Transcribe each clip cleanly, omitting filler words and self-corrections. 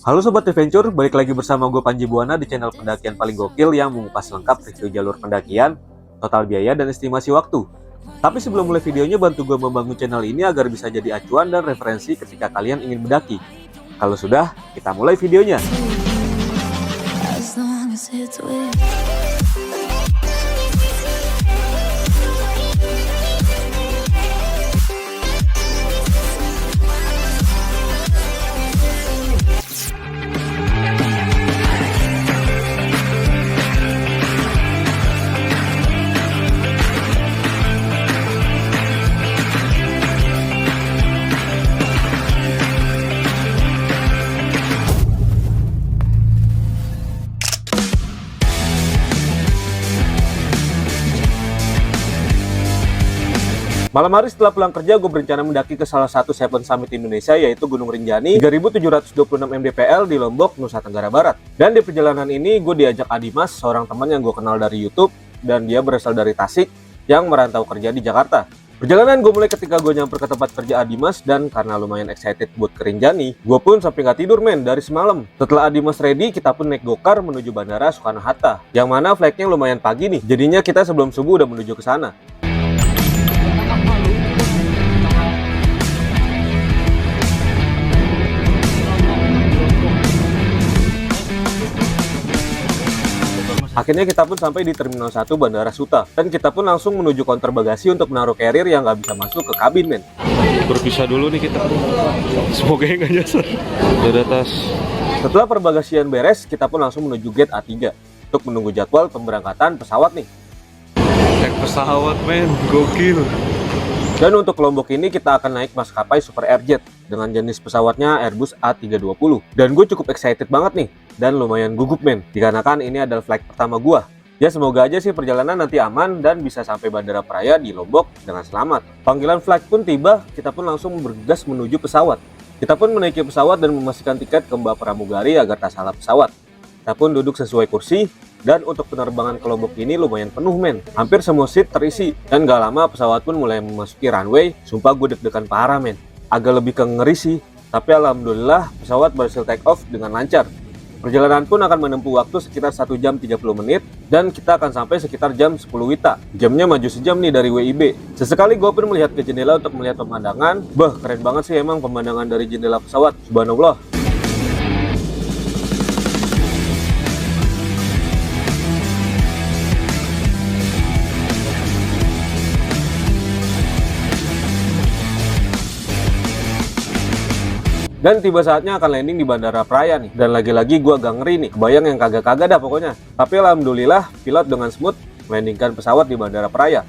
Halo Sobat Adventure, balik lagi bersama gue Panji Buana di channel pendakian paling gokil yang mengupas lengkap review jalur pendakian, total biaya, dan estimasi waktu. Tapi sebelum mulai videonya, bantu gue membangun channel ini agar bisa jadi acuan dan referensi ketika kalian ingin mendaki. Kalau sudah, kita mulai videonya. Malam hari setelah pulang kerja, gue berencana mendaki ke salah satu Seven Summit Indonesia, yaitu Gunung Rinjani 3726 mdpl di Lombok, Nusa Tenggara Barat. Dan di perjalanan ini gue diajak Adimas, seorang teman yang gue kenal dari YouTube, dan dia berasal dari Tasik yang merantau kerja di Jakarta. Perjalanan gue mulai ketika gue nyamper ke tempat kerja Adimas, dan karena lumayan excited buat ke Rinjani, gue pun sampai nggak tidur men dari semalam. Setelah Adimas ready, kita pun naik gokar menuju Bandara Soekarno-Hatta, yang mana flightnya lumayan pagi nih, jadinya kita sebelum subuh udah menuju ke sana. Akhirnya kita pun sampai di Terminal 1 Bandara Suta, dan kita pun langsung menuju counter bagasi untuk menaruh carrier yang nggak bisa masuk ke kabin men. Berpisah dulu nih kita, semoga nggak nyasar. Udah tas. Setelah perbagasian beres, kita pun langsung menuju gate A3 untuk menunggu jadwal pemberangkatan pesawat nih. Naik pesawat men, gokil. Dan untuk Lombok ini kita akan naik maskapai Super Airjet dengan jenis pesawatnya Airbus A320. Dan gue cukup excited banget nih, dan lumayan gugup men, dikarenakan ini adalah flight pertama gue. Ya semoga aja sih perjalanan nanti aman dan bisa sampai Bandara Praia di Lombok dengan selamat. Panggilan flight pun tiba, kita pun langsung bergegas menuju pesawat. Kita pun menaiki pesawat dan memastikan tiket ke Mbak Pramugari agar tak salah pesawat. Kita pun duduk sesuai kursi, dan untuk penerbangan ke Lombok ini lumayan penuh men. Hampir semua seat terisi, dan gak lama pesawat pun mulai memasuki runway. Sumpah gue deg-degan parah men, agak lebih ke ngeri sih. Tapi alhamdulillah pesawat berhasil take off dengan lancar. Perjalanan pun akan menempuh waktu sekitar 1 jam 30 menit, dan kita akan sampai sekitar jam 10 WITA. Jamnya maju sejam nih dari WIB. Sesekali gue pun melihat ke jendela untuk melihat pemandangan. Bah, keren banget sih emang pemandangan dari jendela pesawat, subhanallah. Dan tiba saatnya akan landing di Bandara Praia nih. Dan lagi-lagi gue agak ngeri nih, kebayang yang kagak-kagak dah pokoknya. Tapi alhamdulillah pilot dengan smooth melandingkan pesawat di Bandara Praia.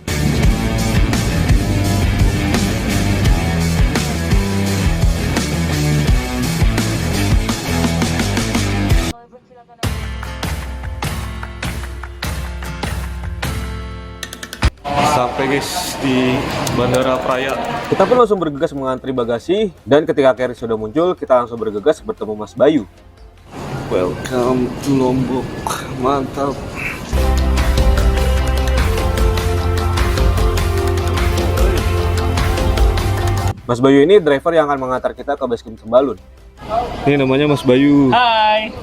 Sampai guys di Bandara Praia. Kita pun langsung bergegas mengantri bagasi, dan ketika carrier sudah muncul, kita langsung bergegas bertemu Mas Bayu. Welcome to Lombok, mantap. Mas Bayu ini driver yang akan mengantar kita ke basecamp Sembalun. Ini namanya Mas Bayu. Hai.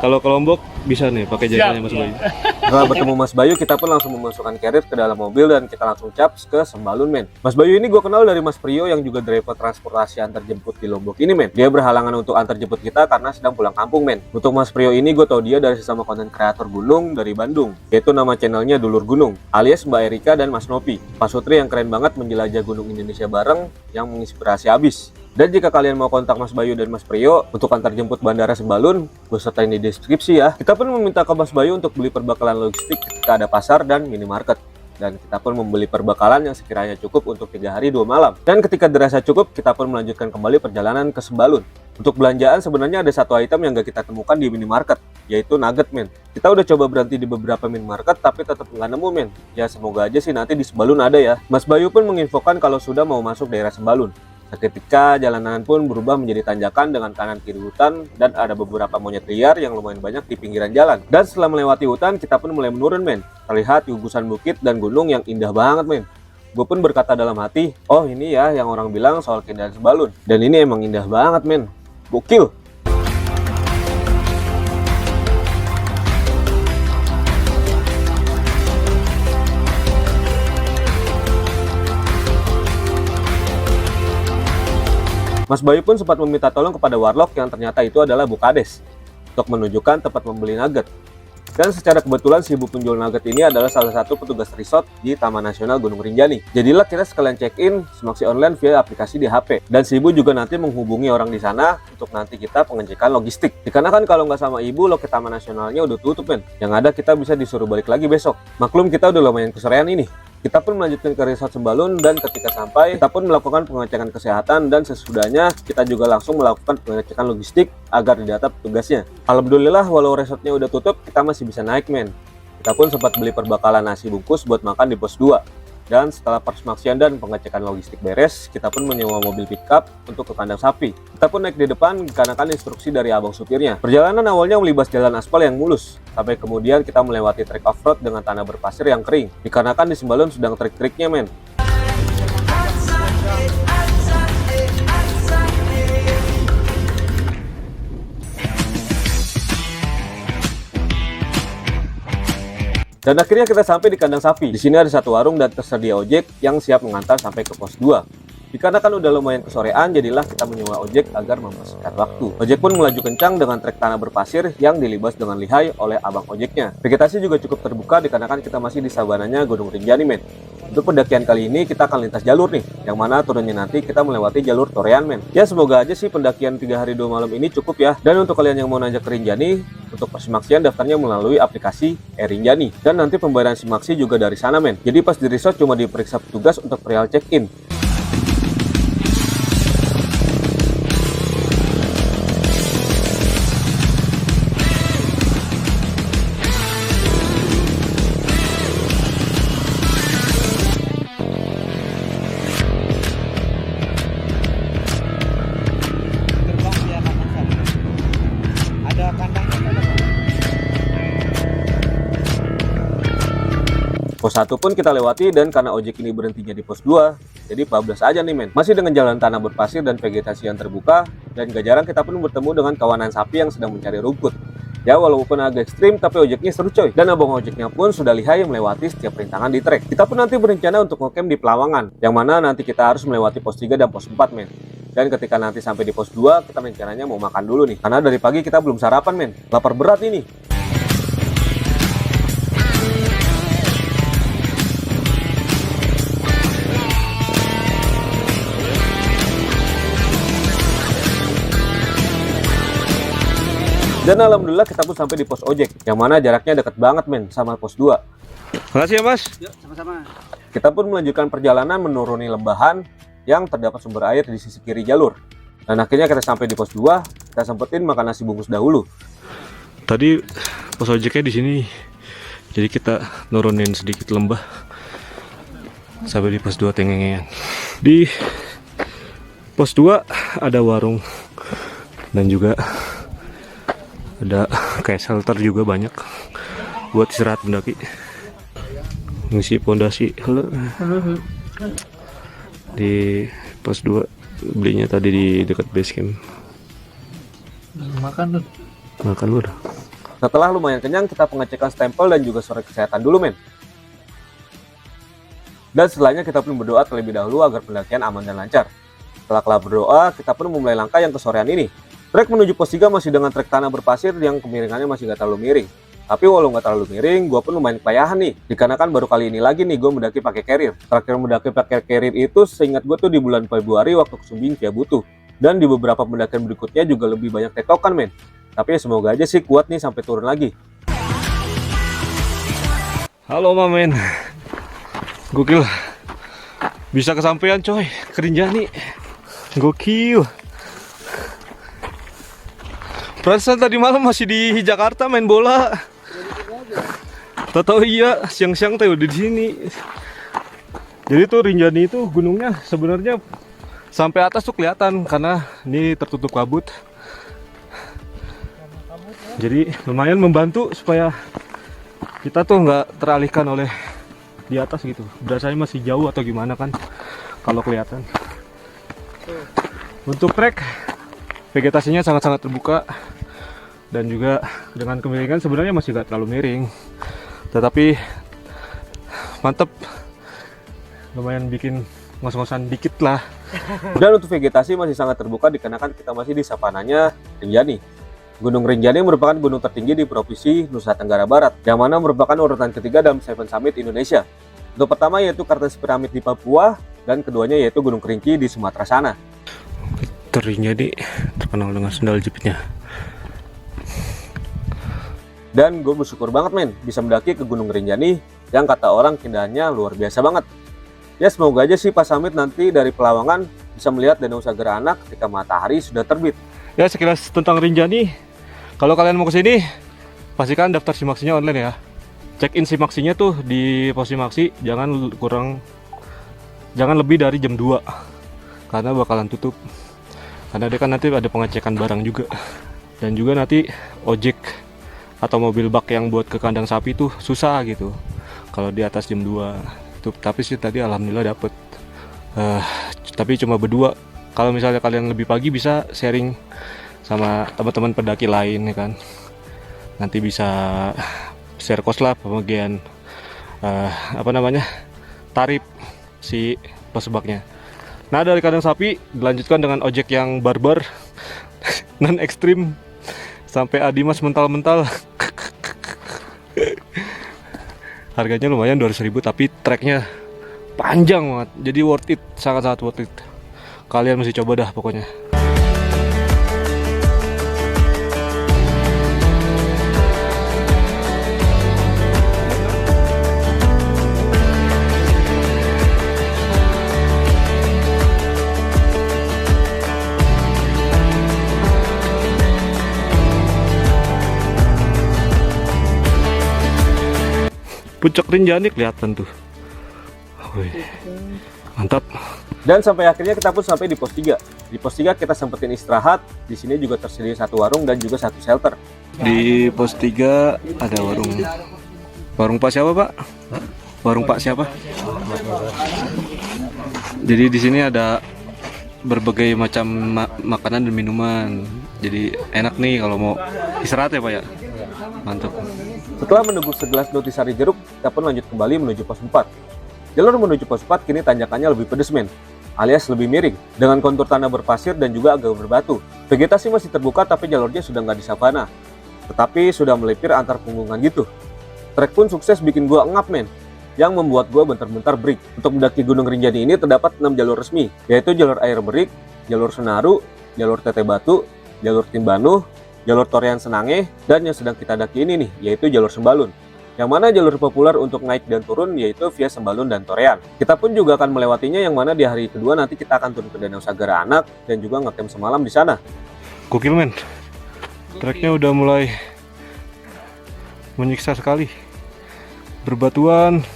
Kalau ke Lombok bisa nih pakai jasanya Mas Bayu. Setelah bertemu Mas Bayu, kita pun langsung memasukkan carrier ke dalam mobil dan kita langsung caps ke Sembalun men. Mas Bayu ini gue kenal dari Mas Priyo yang juga driver transportasi antar jemput di Lombok ini men. Dia berhalangan untuk antar jemput kita karena sedang pulang kampung men. Untuk Mas Priyo ini gue tau dia dari sesama konten kreator gunung dari Bandung, yaitu nama channelnya Dulur Gunung, alias Mbak Erika dan Mas Nopi, pasutri yang keren banget menjelajah gunung Indonesia bareng yang menginspirasi abis. Dan jika kalian mau kontak Mas Bayu dan Mas Priyo untuk antar jemput Bandara Sembalun, gue sertain di deskripsi ya. Kita pun meminta ke Mas Bayu untuk beli perbekalan logistik ketika ada pasar dan minimarket. Dan kita pun membeli perbekalan yang sekiranya cukup untuk 3 hari 2 malam. Dan ketika dirasa cukup, kita pun melanjutkan kembali perjalanan ke Sembalun. Untuk belanjaan sebenarnya ada satu item yang gak kita temukan di minimarket, yaitu nugget men. Kita udah coba berhenti di beberapa minimarket tapi tetap nggak nemu men. Ya semoga aja sih nanti di Sembalun ada ya. Mas Bayu pun menginfokan kalau sudah mau masuk daerah Sembalun. Seketika jalanan pun berubah menjadi tanjakan dengan kanan kiri hutan, dan ada beberapa monyet liar yang lumayan banyak di pinggiran jalan. Dan setelah melewati hutan, kita pun mulai menurun men. Terlihat gugusan bukit dan gunung yang indah banget men. Gue pun berkata dalam hati, oh ini ya yang orang bilang soal keindahan Sembalun. Dan ini emang indah banget men, gokil. Mas Bayu pun sempat meminta tolong kepada Warlock yang ternyata itu adalah Bukades untuk menunjukkan tempat membeli nugget. Dan secara kebetulan si ibu penjual nugget ini adalah salah satu petugas resort di Taman Nasional Gunung Rinjani. Jadilah kita sekalian check-in Semaksi online via aplikasi di HP. Dan si ibu juga nanti menghubungi orang di sana untuk nanti kita pengecekan logistik. Dikarenakan kalau nggak sama ibu, loket Taman Nasionalnya udah tutup men. Yang ada kita bisa disuruh balik lagi besok. Maklum kita udah lumayan kesorean ini. Kita pun melanjutkan ke resort Sembalun dan ketika sampai kita pun melakukan pengecekan kesehatan dan sesudahnya kita juga langsung melakukan pengecekan logistik agar didata petugasnya. Alhamdulillah walau resortnya udah tutup kita masih bisa naik men. Kita pun sempat beli perbakalan nasi bungkus buat makan di pos 2. Dan setelah persemaksian dan pengecekan logistik beres, kita pun menyewa mobil pickup untuk ke kandang sapi. Kita pun naik di depan dikarenakan instruksi dari abang supirnya. Perjalanan awalnya melibas jalan aspal yang mulus, sampai kemudian kita melewati trek off-road dengan tanah berpasir yang kering. Dikarenakan di Sembalun sedang trik-triknya men. Dan akhirnya kita sampai di kandang sapi. Di sini ada satu warung dan tersedia ojek yang siap mengantar sampai ke pos 2. Dikarenakan udah lumayan kesorean, jadilah kita menyewa ojek agar mempersingkat waktu. Ojek pun melaju kencang dengan trek tanah berpasir yang dilibas dengan lihai oleh abang ojeknya. Vegetasi juga cukup terbuka dikarenakan kita masih di savananya Gunung Rinjani men. Untuk pendakian kali ini kita akan lintas jalur nih, yang mana turunnya nanti kita melewati jalur Torean men. Ya semoga aja sih pendakian 3 hari 2 malam ini cukup ya. Dan untuk kalian yang mau nanjak ke Rinjani, untuk persemaksian daftarnya melalui aplikasi Rinjani. Dan nanti pembayaran simaksi juga dari sana men. Jadi pas di resort cuma diperiksa petugas untuk perihal check-in. Pos 1 pun kita lewati dan karena ojek ini berhentinya di pos 2, jadi bablas aja nih men. Masih dengan jalan tanah berpasir dan vegetasi yang terbuka, dan gak jarang kita pun bertemu dengan kawanan sapi yang sedang mencari rumput. Ya walaupun agak ekstrim tapi ojeknya seru coy. Dan abang ojeknya pun sudah lihai melewati setiap rintangan di trek. Kita pun nanti berencana untuk ngecamp di Pelawangan, yang mana nanti kita harus melewati pos 3 dan pos 4 men. Dan ketika nanti sampai di pos 2, kita rencananya mau makan dulu nih. Karena dari pagi kita belum sarapan men, lapar berat ini. Dan alhamdulillah kita pun sampai di pos ojek, yang mana jaraknya dekat banget men sama pos 2. Makasih ya mas. Yuk, sama-sama. Kita pun melanjutkan perjalanan menuruni lembahan yang terdapat sumber air di sisi kiri jalur. Dan akhirnya kita sampai di pos 2, kita sempetin makan nasi bungkus dahulu. Tadi pos ojeknya di sini, jadi kita nurunin sedikit lembah sampai di pos 2 Tengengean. Di pos 2 ada warung dan juga ada kayak shelter juga banyak buat istirahat pendaki, ngisi pondasi. Di pos 2 belinya tadi di dekat base camp. Makan lu dah. Setelah lumayan kenyang, kita pengecekan stempel dan juga surat kesehatan dulu men. Dan setelahnya kita pun berdoa terlebih dahulu agar pendakian aman dan lancar. Setelah kelar berdoa, kita pun memulai langkah yang kesorean ini. Trek menuju pos 3 masih dengan trek tanah berpasir yang kemiringannya masih gak terlalu miring. Tapi walau gak terlalu miring, gue pun lumayan kepayahan nih. Dikarenakan baru kali ini lagi nih gue mendaki pakai carrier. Terakhir mendaki pakai carrier itu seingat gue tuh di bulan Februari waktu ke Sumbing via Butuh. Dan di beberapa pendakian berikutnya juga lebih banyak tektokan men. Tapi semoga aja sih kuat nih sampai turun lagi. Halo mamen, gokil. Bisa kesampaian coy, ke Rinjani. Gokil. Perasaan tadi malam masih di Jakarta main bola. Tahu iya, siang-siang teh udah di sini. Jadi tuh Rinjani itu gunungnya sebenarnya sampai atas tuh kelihatan karena ini tertutup kabut. Jadi lumayan membantu supaya kita tuh nggak teralihkan oleh di atas gitu. Berasanya masih jauh atau gimana kan kalau kelihatan. Untuk trek vegetasinya sangat-sangat terbuka dan juga dengan kemiringan sebenarnya masih gak terlalu miring, tetapi mantep, lumayan bikin ngos-ngosan dikit lah Dan untuk vegetasi masih sangat terbuka dikarenakan kita masih di savananya Rinjani. Gunung Rinjani merupakan gunung tertinggi di Provinsi Nusa Tenggara Barat, yang mana merupakan urutan ketiga dalam Seven Summit Indonesia. Untuk pertama yaitu Kartens Piramid di Papua, dan keduanya yaitu Gunung Kerinci di Sumatera sana. Rinjani terkenal dengan sendal jepitnya. Dan gue bersyukur banget men, bisa mendaki ke Gunung Rinjani yang kata orang keindahannya luar biasa banget. Ya semoga aja sih pas summit nanti dari Pelawangan bisa melihat Danau Sagara Anak ketika matahari sudah terbit. Ya sekilas tentang Rinjani. Kalau kalian mau kesini, pastikan daftar simaksinya online ya. Check in simaksinya tuh di pos simaksi, jangan lebih dari jam 2 karena bakalan tutup. Karena dia kan nanti ada pengecekan barang juga. Dan juga nanti ojek atau mobil bak yang buat ke kandang sapi tuh susah gitu kalau di atas jam 2 tuh. Tapi sih tadi alhamdulillah dapet tapi cuma berdua. Kalau misalnya kalian lebih pagi bisa sharing sama teman-teman pendaki lain ya kan, nanti bisa share cost lah pembagian tarif si pos baknya. Nah dari kandang sapi dilanjutkan dengan ojek yang barbar non ekstrim sampai Adimas mental-mental. Harganya lumayan 200.000 tapi treknya panjang banget, jadi worth it, sangat-sangat worth it. Kalian mesti coba dah pokoknya. Puncak Rinjani kelihatan tuh. Wih, mantap. Dan sampai akhirnya kita pun sampai di pos 3. Di pos 3 kita sempetin istirahat. Di sini juga tersedia satu warung dan juga satu shelter. Di pos 3 ada warung. Warung Pak siapa, Pak? Warung Pak siapa? Jadi di sini ada berbagai macam makanan dan minuman. Jadi enak nih kalau mau istirahat ya, Pak ya. Mantap. Setelah menunggu segelas nutrisari jeruk, kita pun lanjut kembali menuju pos 4. Jalur menuju pos 4 kini tanjakannya lebih pedes men, alias lebih miring, dengan kontur tanah berpasir dan juga agak berbatu. Vegetasi masih terbuka tapi jalurnya sudah nggak di savana, tetapi sudah melipir antar punggungan gitu. Trek pun sukses bikin gua ngap men, yang membuat gua bentar-bentar break. Untuk mendaki Gunung Rinjani ini terdapat 6 jalur resmi, yaitu jalur air berik, jalur Senaru, jalur Tete Batu, jalur Timbanuh, jalur Torean Senange, dan yang sedang kita daki ini nih, yaitu jalur Sembalun. Yang mana jalur populer untuk naik dan turun yaitu via Sembalun dan Torean. Kita pun juga akan melewatinya, yang mana di hari kedua nanti kita akan turun ke Danau Sagara Anak dan juga ngecamp semalam di sana. Gokil men. Treknya udah mulai menyiksa sekali. Berbatuan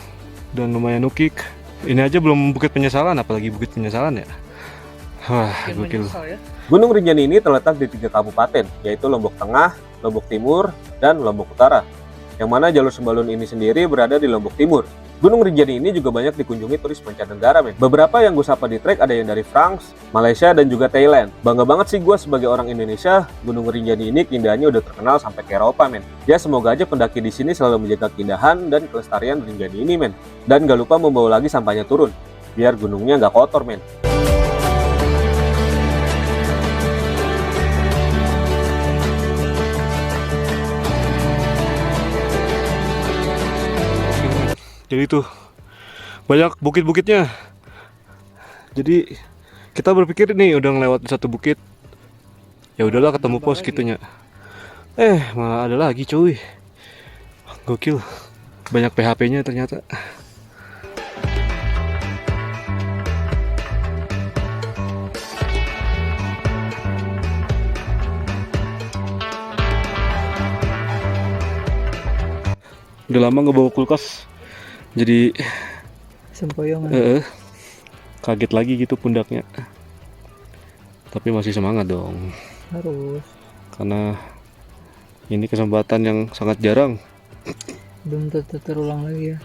dan lumayan nukik. Ini aja belum Bukit Penyesalan, apalagi Bukit Penyesalan ya. Wah, gokil. Gunung Rinjani ini terletak di 3 kabupaten, yaitu Lombok Tengah, Lombok Timur, dan Lombok Utara. Yang mana jalur Sembalun ini sendiri berada di Lombok Timur. Gunung Rinjani ini juga banyak dikunjungi turis mancanegara men. Beberapa yang gue sapa di trek ada yang dari France, Malaysia, dan juga Thailand. Bangga banget sih gue sebagai orang Indonesia, Gunung Rinjani ini keindahannya udah terkenal sampai ke Eropa men. Ya semoga aja pendaki di sini selalu menjaga keindahan dan kelestarian Rinjani ini men. Dan gak lupa membawa lagi sampahnya turun, biar gunungnya gak kotor men. Jadi tuh banyak bukit-bukitnya. Jadi kita berpikir nih udah ngelewat satu bukit, ya udahlah ketemu pos gitunya. Malah ada lagi cuy. Gokil. Banyak PHP-nya ternyata. Udah lama nggak bawa kulkas. Jadi sempoyongan. Kaget lagi gitu pundaknya. Tapi masih semangat dong. Harus. Karena ini kesempatan yang sangat jarang. Belum tentu terulang lagi ya.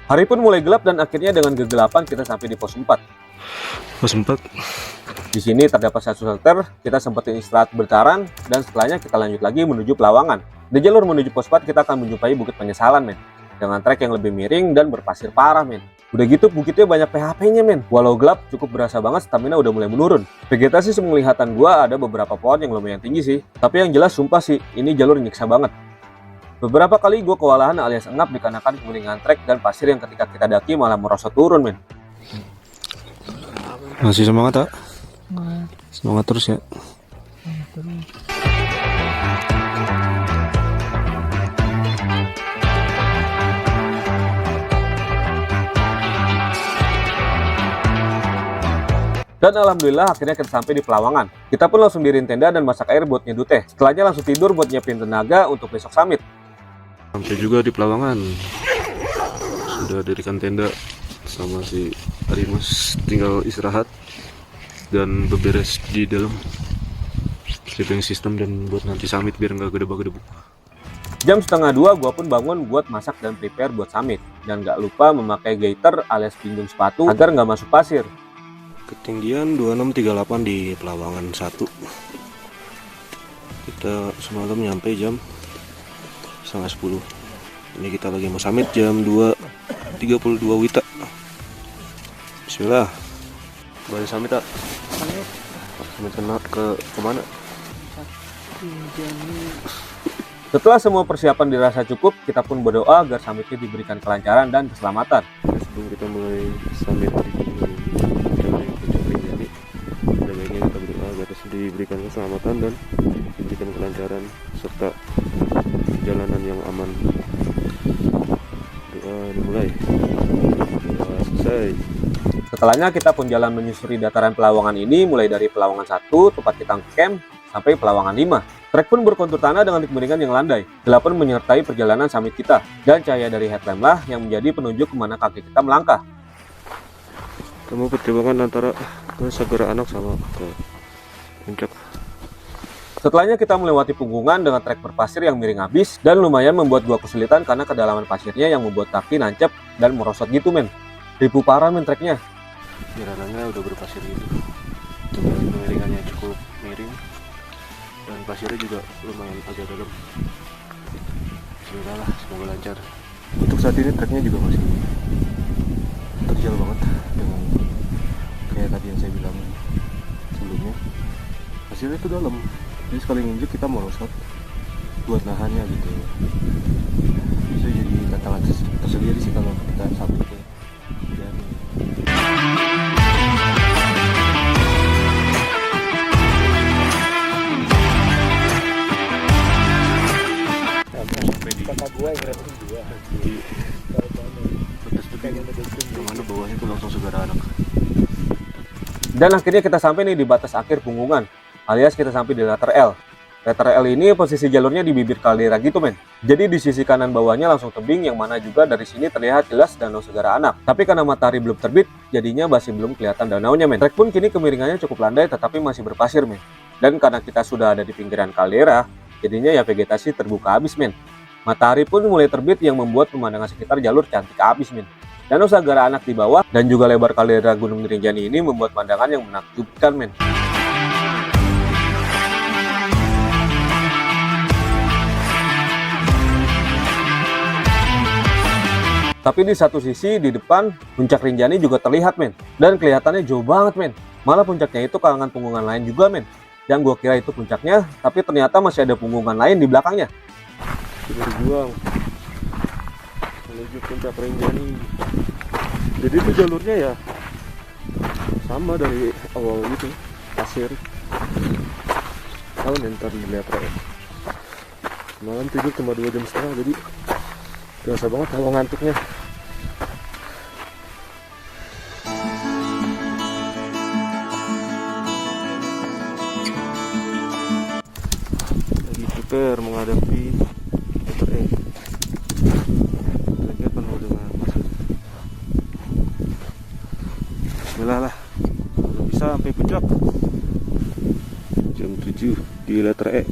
Hari pun mulai gelap dan akhirnya dengan kegelapan kita sampai di pos 4. Pos 4 Di sini terdapat satu shelter, kita sempetin istirahat bertaran, dan setelahnya kita lanjut lagi menuju Pelawangan. Di jalur menuju pos 4 kita akan menjumpai Bukit Penyesalan, men. Dengan trek yang lebih miring dan berpasir parah, men. Udah gitu bukitnya banyak PHP-nya, men. Walau gelap, cukup berasa banget stamina udah mulai menurun. Vegetasi sepenglihatan gua ada beberapa pohon yang lumayan tinggi sih. Tapi yang jelas sumpah sih, ini jalur nyiksa banget. Beberapa kali gue kewalahan alias engap dikarenakan kemiringan trek dan pasir yang ketika kita daki malah merosot turun, men. Masih semangat, tak? Nah, Semangat terus ya. terus. Dan alhamdulillah akhirnya kita sampai di Pelawangan. Kita pun langsung diriin tenda dan masak air buat nyeduh teh. Setelahnya langsung tidur buat nyiapin tenaga untuk besok summit. Sampai juga di Pelawangan. Sudah dirikan tenda sama si Arimas, tinggal istirahat dan beberes di dalam sleeping system dan buat nanti summit biar nggak gedebak-gedebuk. Jam setengah 2 gue pun bangun buat masak dan prepare buat summit. Dan gak lupa memakai gaiter alias pinjung sepatu agar nggak masuk pasir. Ketinggian 2638 di Pelawangan 1. Kita semalam nyampe jam 9:30. Ini kita lagi mau summit jam 2:32 Wita. Bismillah. Boleh summit, tak? Summit kemana? Setelah semua persiapan dirasa cukup, kita pun berdoa agar summitnya diberikan kelancaran dan keselamatan. Sebelum kita mulai summit di Puncak Rinjani, ada baiknya kita berdoa agar diberikan keselamatan dan diberikan kelancaran serta perjalanan yang aman. Doa dimulai. Doa selesai. Setelahnya kita pun jalan menyusuri dataran Pelawangan ini mulai dari Pelawangan 1 tempat kita camp sampai Pelawangan 5. Trek pun berkontur tanah dengan kemiringan yang landai. Gelap pun menyertai perjalanan summit kita dan cahaya dari headlamp lah yang menjadi penunjuk kemana kaki kita melangkah. Kamu pertimbangan antara ke Sagara Anak sama ke puncak. Setelahnya kita melewati punggungan dengan trek berpasir yang miring habis dan lumayan membuat gua kesulitan karena kedalaman pasirnya yang membuat kaki nancep dan merosot gitu, men. Ribu parah, men, treknya. Jalanannya udah berpasir gitu. Kemiringannya cukup miring dan pasirnya juga lumayan agak dalam. Bismillah lah, semoga lancar. Untuk saat ini treknya juga masih terjal banget dengan kayak tadi yang saya bilang sebelumnya. Pasirnya itu dalam, jadi sekali nginjek kita merosot buat nahannya gitu. Bisa jadi tantangan tersendiri sih kalau kita sampai ke jalan. Yang mana bawahnya itu langsung Sagara Anak. Dan akhirnya kita sampai nih di batas akhir punggungan, alias kita sampai di letter L. Letter L ini posisi jalurnya di bibir kaldera gitu, men. Jadi di sisi kanan bawahnya langsung tebing yang mana juga dari sini terlihat jelas Danau Sagara Anak. Tapi karena matahari belum terbit, jadinya masih belum kelihatan danaunya, men. Trek pun kini kemiringannya cukup landai tetapi masih berpasir, men. Dan karena kita sudah ada di pinggiran kaldera, jadinya ya vegetasi terbuka habis, men. Matahari pun mulai terbit yang membuat pemandangan sekitar jalur cantik habis, men. Danau Sagara Anak di bawah dan juga lebar kaldera Gunung Rinjani ini membuat pandangan yang menakjubkan, men. Tapi di satu sisi di depan puncak Rinjani juga terlihat, men. Dan kelihatannya jauh banget, men. Malah puncaknya itu kalangan punggungan lain juga, men. Yang gua kira itu puncaknya, tapi ternyata masih ada punggungan lain di belakangnya. Berjuang menuju puncak Rinjani. Jadi itu jalurnya ya sama dari awal gitu, pasir. Tahu nih ntar dilihat ya. Malam tidur cuma 2,5 jam, jadi biasa banget kalau ngantuknya. Lagi prepare menghadapi letter E. Treknya penuh dengan pasir. Bismillah lah, udah bisa sampai puncak. Jam 7 di letter E.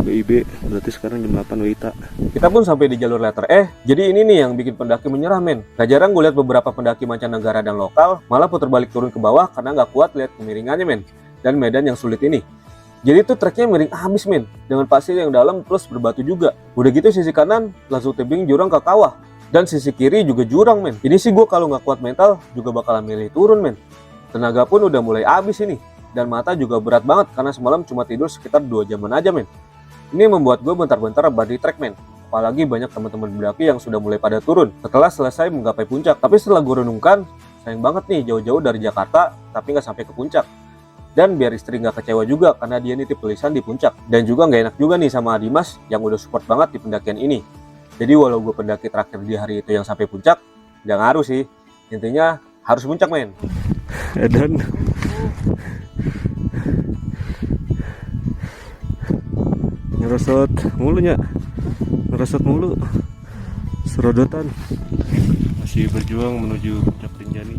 BIB B, berarti sekarang jam 8 WITA. Kita pun sampai di jalur letter E. Jadi ini nih yang bikin pendaki menyerah, men. Gak jarang gue lihat beberapa pendaki mancanegara dan lokal malah putar balik turun ke bawah karena gak kuat lihat kemiringannya, men, dan medan yang sulit ini. Jadi tuh treknya miring abis, men, dengan pasir yang dalam plus berbatu juga. Udah gitu sisi kanan langsung tebing jurang ke kawah, dan sisi kiri juga jurang, men. Ini sih gue kalau nggak kuat mental juga bakalan milih turun, men. Tenaga pun udah mulai abis ini, dan mata juga berat banget karena semalam cuma tidur sekitar 2 jaman aja, men. Ini membuat gue bentar-bentar body track, men. Apalagi banyak teman-teman pendaki yang sudah mulai pada turun setelah selesai menggapai puncak. Tapi setelah gue renungkan, sayang banget nih jauh-jauh dari Jakarta tapi nggak sampai ke puncak. Dan biar istri nggak kecewa juga karena dia nitip tulisan di puncak. Dan juga nggak enak juga nih sama Dimas yang udah support banget di pendakian ini. Jadi walau gue pendaki terakhir di hari itu yang sampai puncak, nggak ngaruh sih. Intinya harus puncak, men. Dan ngerosot mulunya, ngerosot mulu, serodotan. Masih berjuang menuju puncak Rinjani,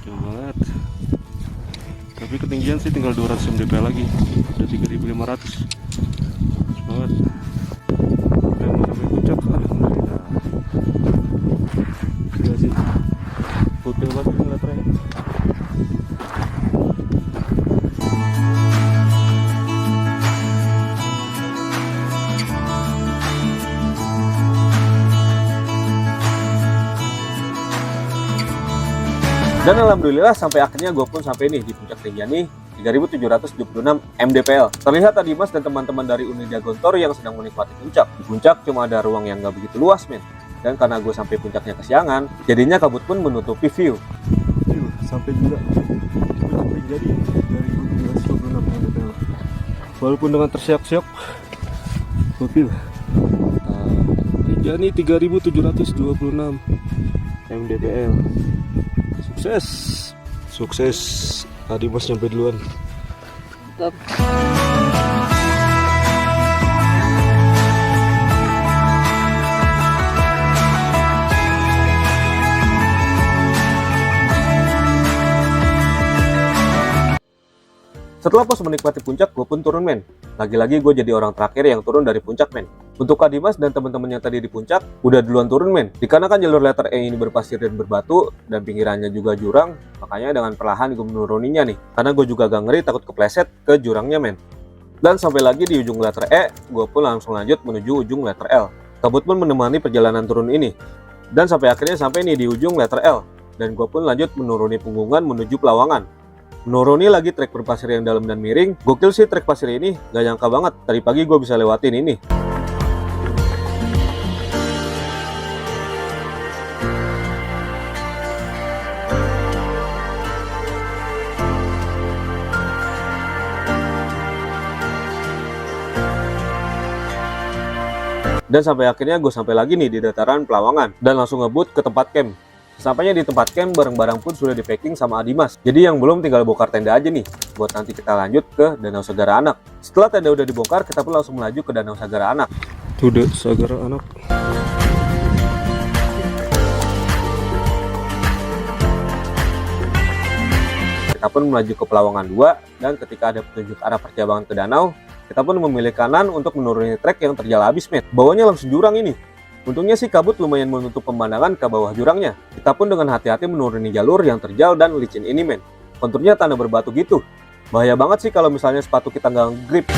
jauh banget. Tapi ketinggian sih tinggal 200 mdpl lagi, udah 3.500. Bagus banget. Udah mau sampai puncak, alhamdulillah. Gila sih, putih banget ngeliat trennya. Dan alhamdulillah sampai akhirnya gue pun sampai nih di puncak Rinjani 3776 mdpl. Terlihat tadi Mas dan teman-teman dari Unida Gontor yang sedang menikmati puncak. Di puncak cuma ada ruang yang gak begitu luas, men. Dan karena gue sampai puncaknya kesiangan, jadinya kabut pun menutupi view. Sampai juga puncak Rinjani 3726 mdpl. Walaupun dengan terseok-seok, gokil. Rinjani 3726 mdpl. Sukses. Tadi Mas nyampe duluan. Setelah pos menikmati puncak, gue pun turun, men. Lagi-lagi gue jadi orang terakhir yang turun dari puncak, men. Untuk Kak Dimas dan teman-teman yang tadi di puncak, udah duluan turun, men. Dikarenakan jalur letter E ini berpasir dan berbatu, dan pinggirannya juga jurang, makanya dengan perlahan gue menuruninya nih. Karena gue juga agak ngeri takut kepleset ke jurangnya, men. Dan sampai lagi di ujung letter E, gue pun langsung lanjut menuju ujung letter L. Kabut pun menemani perjalanan turun ini. Dan sampai akhirnya sampai nih di ujung letter L. Dan gue pun lanjut menuruni punggungan menuju Pelawangan. Menuruni lagi trek berpasir yang dalam dan miring. Gokil sih trek pasir ini, gak nyangka banget tadi pagi gue bisa lewatin ini. Dan sampai akhirnya gue sampai lagi nih di dataran Pelawangan dan langsung ngebut ke tempat camp. Sampainya di tempat camp, barang-barang pun sudah di packing sama Adimas. Jadi yang belum tinggal bongkar tenda aja nih, buat nanti kita lanjut ke Danau Sagara Anak. Setelah tenda udah dibongkar, kita pun langsung melaju ke Danau Sagara Anak. Itu udah Sagara Anak. Kita pun melaju ke Pelawangan 2, dan ketika ada petunjuk arah percabangan ke danau, kita pun memilih kanan untuk menuruni trek yang terjal habis, met. Bawahnya langsung jurang ini. Untungnya sih kabut lumayan menutup pemandangan ke bawah jurangnya. Kita pun dengan hati-hati menuruni jalur yang terjal dan licin ini, men. Konturnya tanah berbatu gitu. Bahaya banget sih kalau misalnya sepatu kita nggak grip.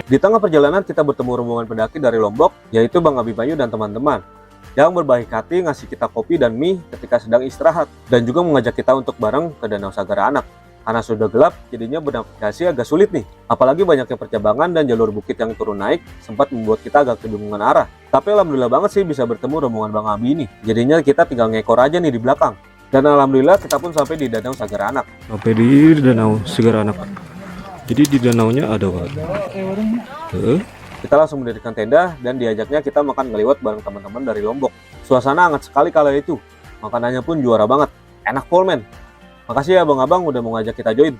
Di tengah perjalanan kita bertemu rombongan pendaki dari Lombok, yaitu Bang Abimanyu dan teman-teman, yang berbaik hati ngasih kita kopi dan mie ketika sedang istirahat, dan juga mengajak kita untuk bareng ke Danau Sagara Anak. Karena sudah gelap, jadinya bernavigasi agak sulit nih. Apalagi banyaknya percabangan dan jalur bukit yang turun naik, sempat membuat kita agak kebingungan arah. Tapi alhamdulillah banget sih bisa bertemu rombongan Bang Abi ini. Jadinya kita tinggal ngekor aja nih di belakang. Dan alhamdulillah kita pun sampai di Danau Sagara Anak. Sampai di Danau Sagara Anak. Jadi di danaunya ada apa? Kita langsung mendirikan tenda dan diajaknya kita makan ngeliwat bareng teman-teman dari Lombok. Suasana hangat sekali kala itu. Makanannya pun juara banget. Enak pol, men. Makasih ya abang-abang udah mau ngajak kita join.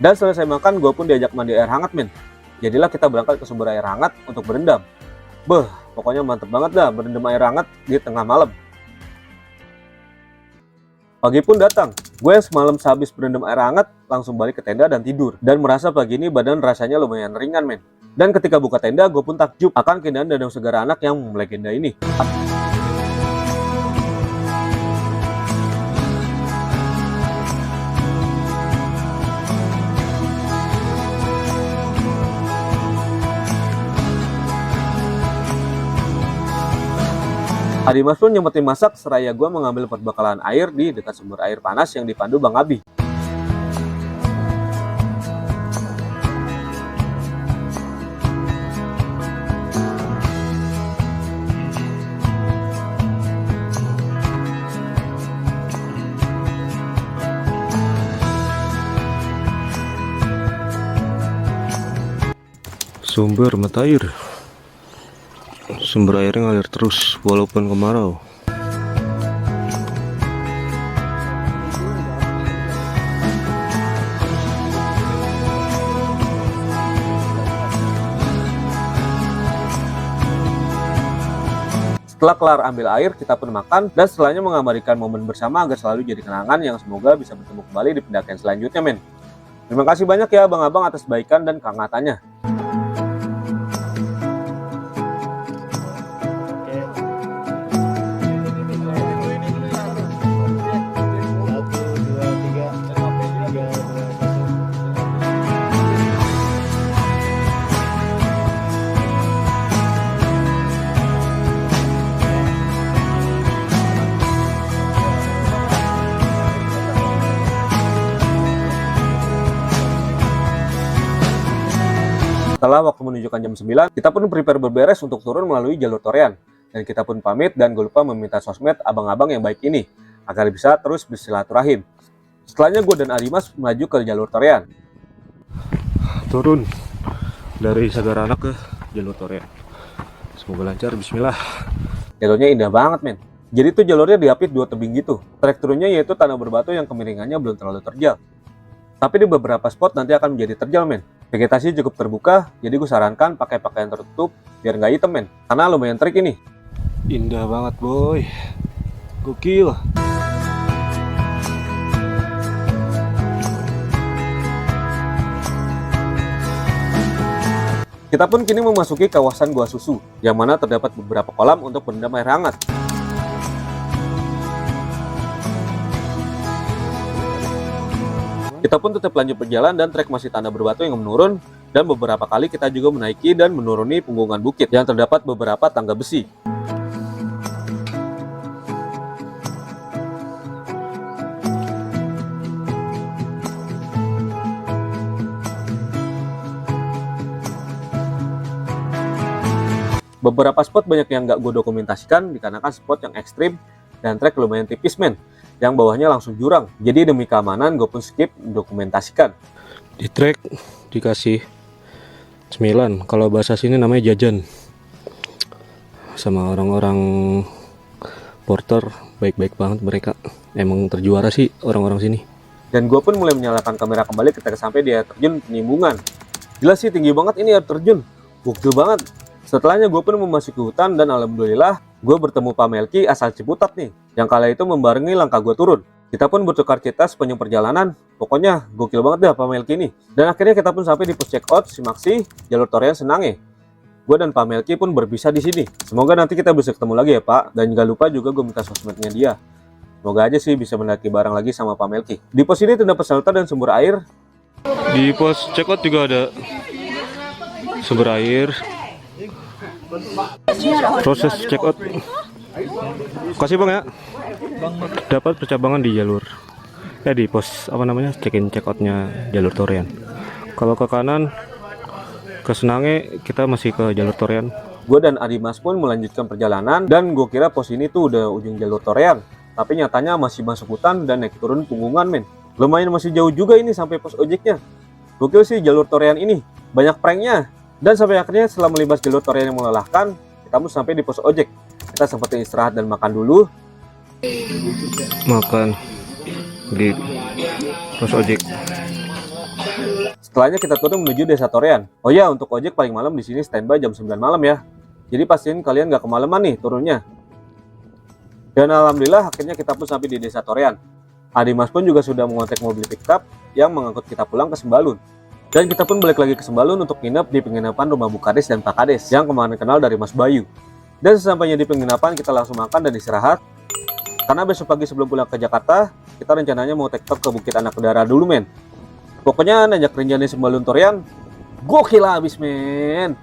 Dan selesai makan, gue pun diajak mandi air hangat, men. Jadilah kita berangkat ke sumber air hangat untuk berendam. Beh, pokoknya mantep banget dah berendam air hangat di tengah malam. Pagi pun datang. Gue semalam sehabis berendam air hangat langsung balik ke tenda dan tidur. Dan merasa pagi ini badan rasanya lumayan ringan, men. Dan ketika buka tenda, gue pun takjub akan keindahan danau segara anak yang melegenda ini. Adimas pun nyempetin masak seraya gue mengambil perbekalan air di dekat sumber air panas yang dipandu Bang Abi. Sumber mata air. Sumber airnya ngalir terus walaupun kemarau. Setelah kelar ambil air, kita pun makan dan setelahnya mengabadikan momen bersama agar selalu jadi kenangan yang semoga bisa bertemu kembali di pendakian selanjutnya, men. Terima kasih banyak ya abang-abang atas baikan dan kehangatannya. Setelah waktu menunjukkan jam 9, kita pun prepare berberes untuk turun melalui jalur Torean. Dan kita pun pamit dan gue lupa meminta sosmed abang-abang yang baik ini, agar bisa terus bersilaturahim. Setelahnya gue dan Adimas melaju ke jalur Torean. Turun dari Sagara Anak ke jalur Torean. Semoga lancar, bismillah. Jalurnya indah banget, men. Jadi tuh jalurnya diapit 2 tebing gitu. Trek turunnya yaitu tanah berbatu yang kemiringannya belum terlalu terjal. Tapi di beberapa spot nanti akan menjadi terjal, men. Vegetasi cukup terbuka, jadi gue sarankan pakai pakaian tertutup biar nggak hitam, men. Karena lumayan trik ini. Indah banget, boy. Gokil. Kita pun kini memasuki kawasan Gua Susu, yang mana terdapat beberapa kolam untuk berendam air hangat. Kita pun tetap lanjut berjalan dan trek masih tanah berbatu yang menurun, dan beberapa kali kita juga menaiki dan menuruni punggungan bukit yang terdapat beberapa tangga besi. Beberapa spot banyak yang nggak gue dokumentasikan dikarenakan spot yang ekstrim dan trek lumayan tipis, men, yang bawahnya langsung jurang. Jadi demi keamanan gue pun skip dokumentasikan. Di trek dikasih 9, kalau bahasa sini namanya jajan. Sama orang-orang porter, baik-baik banget mereka. Emang terjuara sih orang-orang sini. Dan gue pun mulai menyalakan kamera kembali ketika sampai di air terjun Penyimbungan. Gila sih, tinggi banget ini air terjun. Gokil banget. Setelahnya gue pun memasuki hutan dan alhamdulillah gue bertemu Pak Melki asal Ciputat nih, yang kala itu membarengi langkah gue turun. Kita pun bertukar cerita sepanjang perjalanan. Pokoknya gokil banget dah Pak Melki ini. Dan akhirnya kita pun sampai di pos check out Simaksi, jalur Torean Senange. Gue dan Pak Melki pun berpisah di sini. Semoga nanti kita bisa ketemu lagi ya Pak. Dan jangan lupa juga gue minta sosmednya dia. Semoga aja sih bisa mendaki bareng lagi sama Pak Melki. Di pos ini terdapat shelter dan sumber air. Di pos check out juga ada sumber air. Proses check out. Kasih Bang ya. Dapat percabangan di jalur. Di pos apa namanya? Check-in check outnya jalur Torean. Kalau ke kanan ke Senange kita masih ke jalur Torean. Gue dan Adimas pun melanjutkan perjalanan dan gue kira pos ini tuh udah ujung jalur Torean. Tapi nyatanya masih masuk hutan dan naik turun punggungan, men. Lumayan masih jauh juga ini sampai pos ojeknya. Gokil sih jalur Torean ini. Banyak pranknya. Dan sampai akhirnya setelah melibas jalur Torean yang melelahkan, kita pun sampai di pos ojek. Kita sempat istirahat dan makan dulu. Makan di pos ojek. Setelahnya kita turun menuju Desa Torean. Oh ya, untuk ojek paling malam di sini standby jam 9 malam ya. Jadi pastiin kalian nggak kemalaman nih turunnya. Dan alhamdulillah akhirnya kita pun sampai di Desa Torean. Adi Mas pun juga sudah mengontak mobil pickup yang mengangkut kita pulang ke Sembalun. Dan kita pun balik lagi ke Sembalun untuk nginep di penginapan rumah Bu Kades dan Pak Kades yang kemarin kenal dari Mas Bayu. Dan sesampainya di penginapan kita langsung makan dan istirahat. Karena besok pagi sebelum pulang ke Jakarta, kita rencananya mau tektok ke Bukit Anak Udara dulu men. Pokoknya nanjak rinjani Sembalun Torean, gokil abis men.